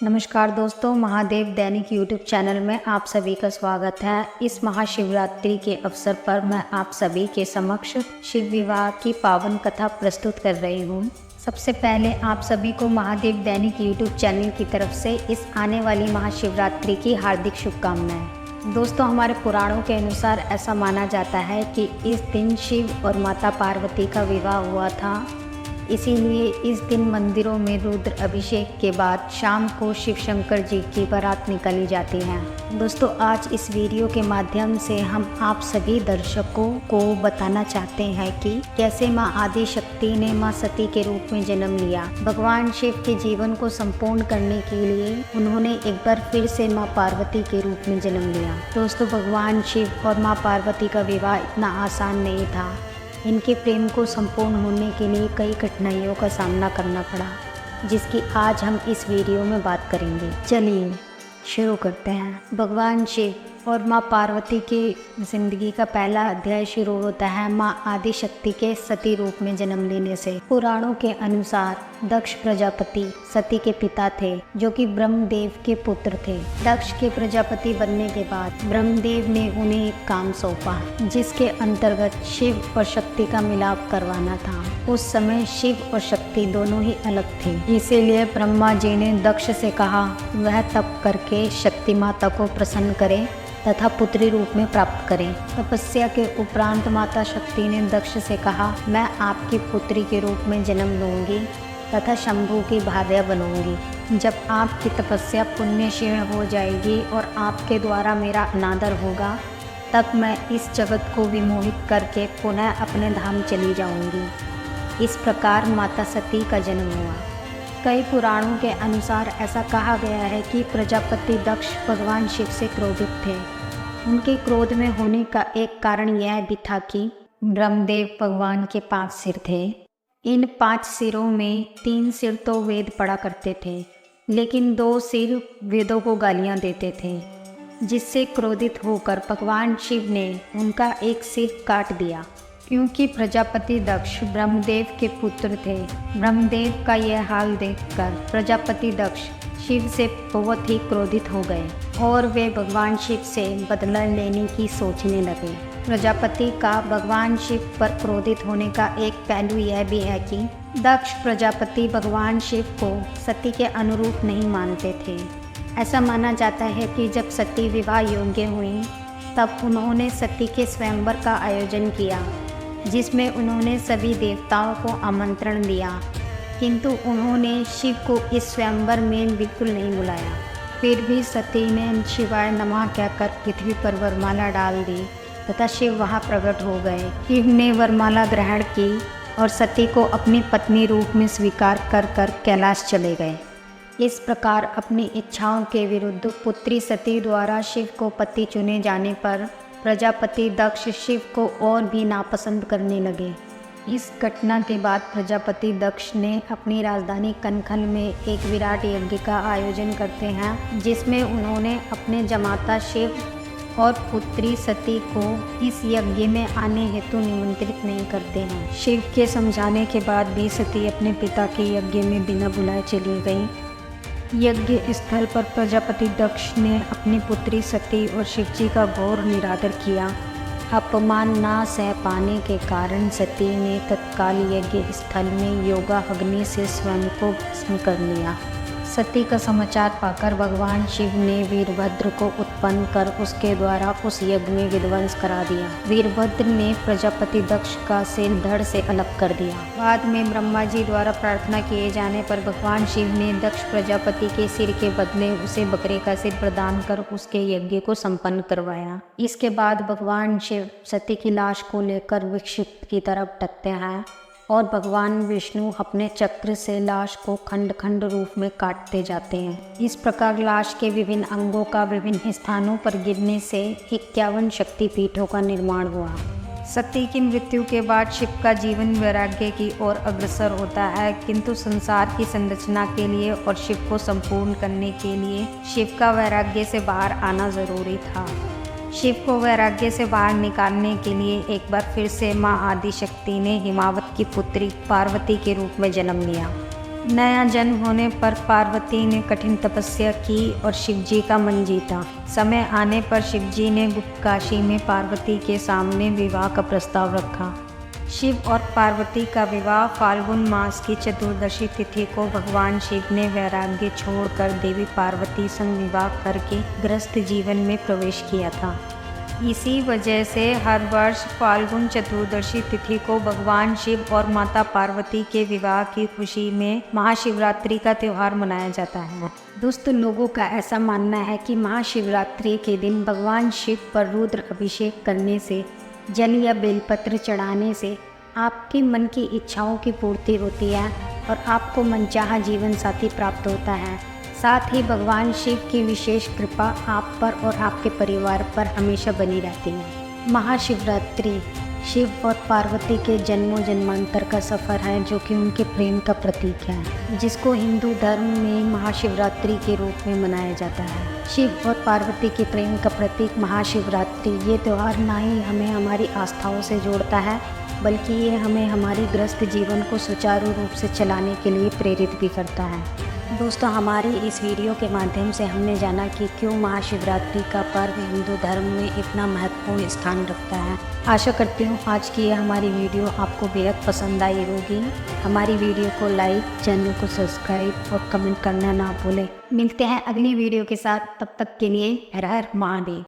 नमस्कार दोस्तों, महादेव दैनिक YouTube channel में आप सभी का स्वागत है। इस महाशिवरात्रि के अवसर पर मैं आप सभी के समक्ष शिव विवाह की पावन कथा प्रस्तुत कर रही हूँ। सबसे पहले आप सभी को महादेव दैनिक यूट्यूब चैनल की तरफ से इस आने वाली महाशिवरात्रि की हार्दिक शुभकामनाएं। दोस्तों, हमारे पुराणों के अनुसार ऐसा माना जाता है कि इस दिन शिव और माता पार्वती का विवाह हुआ था। इसीलिए इस दिन मंदिरों में रुद्र अभिषेक के बाद शाम को शिव शंकर जी की बारात निकाली जाती है। दोस्तों, आज इस वीडियो के माध्यम से हम आप सभी दर्शकों को बताना चाहते हैं कि कैसे मां आदि शक्ति ने मां सती के रूप में जन्म लिया। भगवान शिव के जीवन को संपूर्ण करने के लिए उन्होंने एक बार फिर से मां पार्वती के रूप में जन्म लिया। दोस्तों, भगवान शिव और मां पार्वती का विवाह इतना आसान नहीं था। इनके प्रेम को संपूर्ण होने के लिए कई कठिनाइयों का सामना करना पड़ा, जिसकी आज हम इस वीडियो में बात करेंगे। चलिए शुरू करते हैं। भगवान शिव और माँ पार्वती की जिंदगी का पहला अध्याय शुरू होता है माँ आदि शक्ति के सती रूप में जन्म लेने से। पुराणों के अनुसार दक्ष प्रजापति सती के पिता थे, जो कि ब्रह्मदेव के पुत्र थे। दक्ष के प्रजापति बनने के बाद ब्रह्मदेव ने उन्हें एक काम सौंपा, जिसके अंतर्गत शिव और शक्ति का मिलाप करवाना था। उस समय शिव और शक्ति दोनों ही अलग थे, इसीलिए ब्रह्मा जी ने दक्ष से कहा वह तप करके शक्ति माता को प्रसन्न करे तथा पुत्री रूप में प्राप्त करें। तपस्या के उपरांत माता शक्ति ने दक्ष से कहा, मैं आपकी पुत्री के रूप में जन्म लूंगी तथा शंभू की भार्या बनूंगी। जब आपकी तपस्या पुण्यशील हो जाएगी और आपके द्वारा मेरा अनादर होगा, तब मैं इस जगत को विमोहित करके पुनः अपने धाम चली जाऊंगी। इस प्रकार माता सती का जन्म हुआ। कई पुराणों के अनुसार ऐसा कहा गया है कि प्रजापति दक्ष भगवान शिव से क्रोधित थे। उनके क्रोध में होने का एक कारण यह भी था कि ब्रह्मदेव भगवान के 5 सिर थे। इन 5 सिरों में 3 सिर तो वेद पढ़ा करते थे, लेकिन 2 सिर वेदों को गालियां देते थे, जिससे क्रोधित होकर भगवान शिव ने उनका एक सिर काट दिया। क्योंकि प्रजापति दक्ष ब्रह्मदेव के पुत्र थे, ब्रह्मदेव का यह हाल देखकर प्रजापति दक्ष शिव से बहुत ही क्रोधित हो गए और वे भगवान शिव से बदला लेने की सोचने लगे। प्रजापति का भगवान शिव पर क्रोधित होने का एक पहलू यह भी है कि दक्ष प्रजापति भगवान शिव को सती के अनुरूप नहीं मानते थे। ऐसा माना जाता है कि जब सती विवाह योग्य हुई, तब उन्होंने सती के स्वयंवर का आयोजन किया, जिसमें उन्होंने सभी देवताओं को आमंत्रण दिया, किंतु उन्होंने शिव को इस स्वयंवर में बिल्कुल नहीं बुलाया। फिर भी सती ने शिवाय नमः कहकर पृथ्वी पर वरमाला डाल दी तथा शिव वहां प्रकट हो गए। शिव ने वरमाला ग्रहण की और सती को अपनी पत्नी रूप में स्वीकार कर कर कैलाश चले गए। इस प्रकार अपनी इच्छाओं के विरुद्ध पुत्री सती द्वारा शिव को पति चुने जाने पर प्रजापति दक्ष शिव को और भी नापसंद करने लगे। इस घटना के बाद प्रजापति दक्ष ने अपनी राजधानी कनखल में एक विराट यज्ञ का आयोजन करते हैं, जिसमें उन्होंने अपने जमाता शिव और पुत्री सती को इस यज्ञ में आने हेतु निमंत्रित नहीं करते हैं। शिव के समझाने के बाद भी सती अपने पिता के यज्ञ में बिना बुलाए चली गई। यज्ञ स्थल पर प्रजापति दक्ष ने अपनी पुत्री सती और शिवजी का घोर निरादर किया। अपमान ना सह पाने के कारण सती ने तत्काल यज्ञ स्थल में योगा अग्नि से स्वयं को भस्म कर लिया। सती का समाचार पाकर भगवान शिव ने वीरभद्र को उत्पन्न कर उसके द्वारा उस यज्ञ में विध्वंस करा दिया। वीरभद्र ने प्रजापति दक्ष का सिर धड़ से अलग कर दिया। बाद में ब्रह्मा जी द्वारा प्रार्थना किए जाने पर भगवान शिव ने दक्ष प्रजापति के सिर के बदले उसे बकरे का सिर प्रदान कर उसके यज्ञ को संपन्न करवाया। इसके बाद भगवान शिव सती की लाश को लेकर विक्षिप्त की तरफ टकते हैं और भगवान विष्णु अपने चक्र से लाश को खंड खंड रूप में काटते जाते हैं। इस प्रकार लाश के विभिन्न अंगों का विभिन्न स्थानों पर गिरने से 51 शक्तिपीठों का निर्माण हुआ। सती की मृत्यु के बाद शिव का जीवन वैराग्य की ओर अग्रसर होता है, किंतु संसार की संरचना के लिए और शिव को संपूर्ण करने के लिए शिव का वैराग्य से बाहर आना जरूरी था। शिव को वैराग्य से बाहर निकालने के लिए एक बार फिर से माँ आदि शक्ति ने हिमावत की पुत्री पार्वती के रूप में जन्म लिया। नया जन्म होने पर पार्वती ने कठिन तपस्या की और शिव जी का मन जीता। समय आने पर शिव जी ने गुप्तकाशी में पार्वती के सामने विवाह का प्रस्ताव रखा। शिव और पार्वती का विवाह फाल्गुन मास की चतुर्दशी तिथि को भगवान शिव ने वैराग्य छोड़कर देवी पार्वती संग विवाह करके गृहस्थ जीवन में प्रवेश किया था। इसी वजह से हर वर्ष फाल्गुन चतुर्दशी तिथि को भगवान शिव और माता पार्वती के विवाह की खुशी में महाशिवरात्रि का त्यौहार मनाया जाता है। दोस्तों, लोगों का ऐसा मानना है कि महाशिवरात्रि के दिन भगवान शिव पर रुद्र अभिषेक करने से, जल या बेलपत्र चढ़ाने से आपके मन की इच्छाओं की पूर्ति होती है और आपको मनचाहा जीवन साथी प्राप्त होता है। साथ ही भगवान शिव की विशेष कृपा आप पर और आपके परिवार पर हमेशा बनी रहती है। महाशिवरात्रि शिव और पार्वती के जन्मों जन्मांतर का सफ़र है, जो कि उनके प्रेम का प्रतीक है, जिसको हिंदू धर्म में महाशिवरात्रि के रूप में मनाया जाता है। शिव और पार्वती के प्रेम का प्रतीक महाशिवरात्रि ये त्यौहार ना ही हमें हमारी आस्थाओं से जोड़ता है, बल्कि ये हमें हमारी गृहस्थ जीवन को सुचारू रूप से चलाने के लिए प्रेरित भी करता है। दोस्तों, हमारी इस वीडियो के माध्यम से हमने जाना कि क्यों महाशिवरात्रि का पर्व हिंदू धर्म में इतना महत्वपूर्ण स्थान रखता है। आशा करती हूँ आज की ये हमारी वीडियो आपको बेहद पसंद आई होगी। हमारी वीडियो को लाइक, चैनल को सब्सक्राइब और कमेंट करना ना भूलें। मिलते हैं अगली वीडियो के साथ, तब तक के लिए हर हर महादेव।